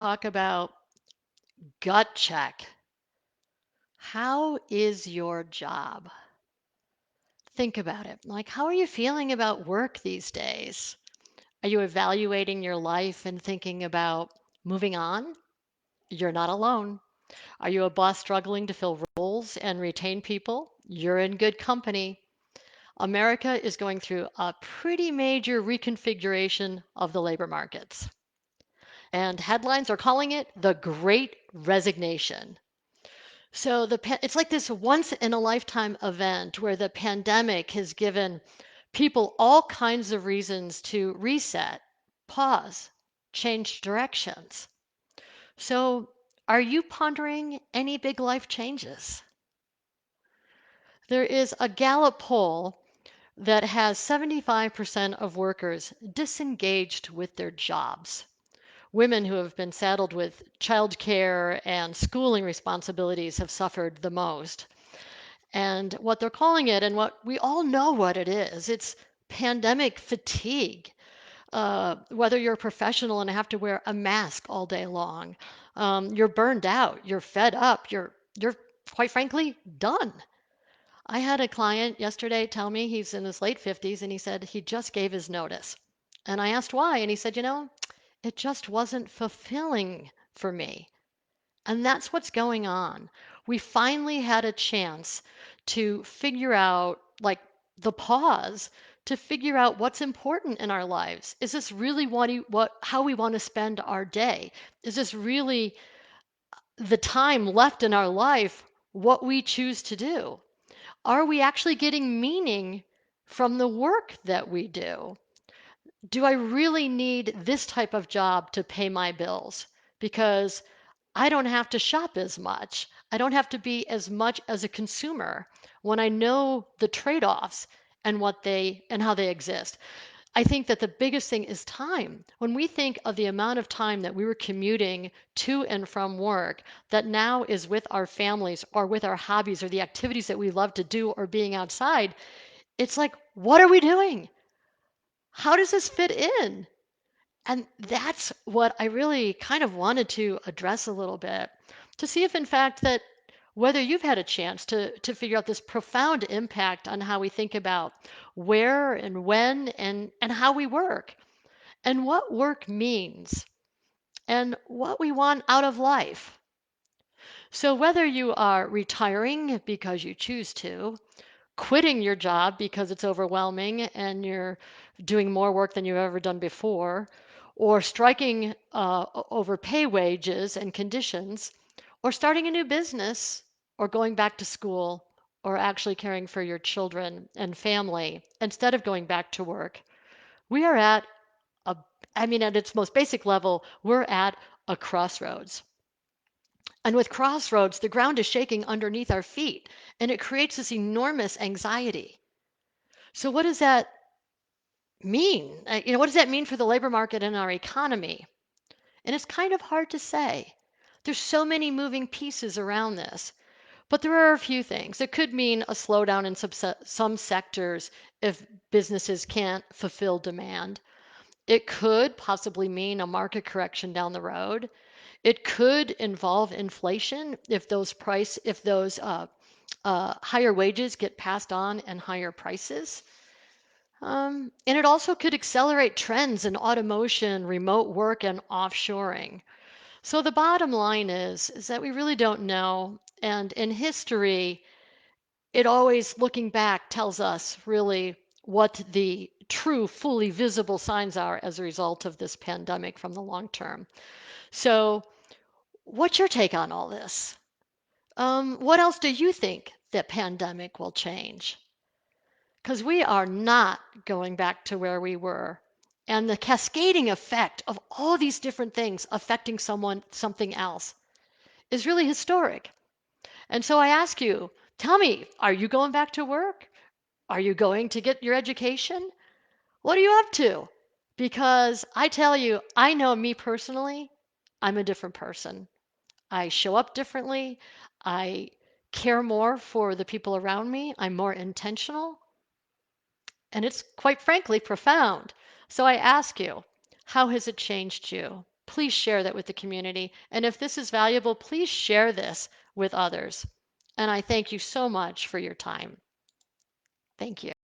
Talk about gut check. How is your job? Think about it. Like, how are you feeling about work these days? Are you evaluating your life and thinking about moving on? You're not alone. Are you a boss struggling to fill roles and retain people? You're in good company. America is going through a pretty major reconfiguration of the labor markets. And headlines are calling it the Great Resignation. So it's like this once in a lifetime event where the pandemic has given people all kinds of reasons to reset, pause, change directions. So are you pondering any big life changes? There is a Gallup poll that has 75% of workers disengaged with their jobs. Women who have been saddled with childcare and schooling responsibilities have suffered the most. And what they're calling it, and what we all know what it is, it's pandemic fatigue. Whether you're a professional and have to wear a mask all day long, you're burned out, you're fed up, you're quite frankly done. I had a client yesterday tell me he's in his late 50s and he said he just gave his notice. And I asked why, and he said, it just wasn't fulfilling for me. And that's what's going on. We finally had a chance to figure out, like, the pause, to figure out what's important in our lives. Is this really how we want to spend our day? Is this really the time left in our life what we choose to do? Are we actually getting meaning from the work that we do? Do I really need this type of job to pay my bills? Because I don't have to shop as much. I don't have to be as much as a consumer when I know the trade-offs and how they exist. I think that the biggest thing is time. When we think of the amount of time that we were commuting to and from work that now is with our families or with our hobbies or the activities that we love to do or being outside, it's like, what are we doing? How does this fit in? And that's what I really kind of wanted to address a little bit to see if, in fact, that whether you've had a chance to figure out this profound impact on how we think about where and when and how we work and what work means and what we want out of life. So, whether you are retiring because you choose to, quitting your job because it's overwhelming and you're doing more work than you've ever done before, or striking over pay wages and conditions, or starting a new business, or going back to school, or actually caring for your children and family instead of going back to work, we are at a, I mean, at its most basic level, we're at a crossroads. And with crossroads, the ground is shaking underneath our feet, and it creates this enormous anxiety. So what does that mean? What does that mean for the labor market and our economy? And it's kind of hard to say. There's so many moving pieces around this, but there are a few things. It could mean a slowdown in some sectors if businesses can't fulfill demand. It could possibly mean a market correction down the road. It could involve inflation if those higher wages get passed on and higher prices. And it also could accelerate trends in automation, remote work, and offshoring. So the bottom line is that we really don't know. And in history, it always, looking back, tells us really what the true, fully visible signs are as a result of this pandemic from the long term. So, what's your take on all this? What else do you think that pandemic will change? Because we are not going back to where we were. And the cascading effect of all these different things affecting something else, is really historic. And so I ask you, tell me, are you going back to work? Are you going to get your education? What are you up to? Because I tell you, I know me personally, I'm a different person. I show up differently. I care more for the people around me. I'm more intentional. And it's quite frankly profound. So I ask you, how has it changed you? please share that with the community. And if this is valuable, please share this with others. And I thank you so much for your time. Thank you.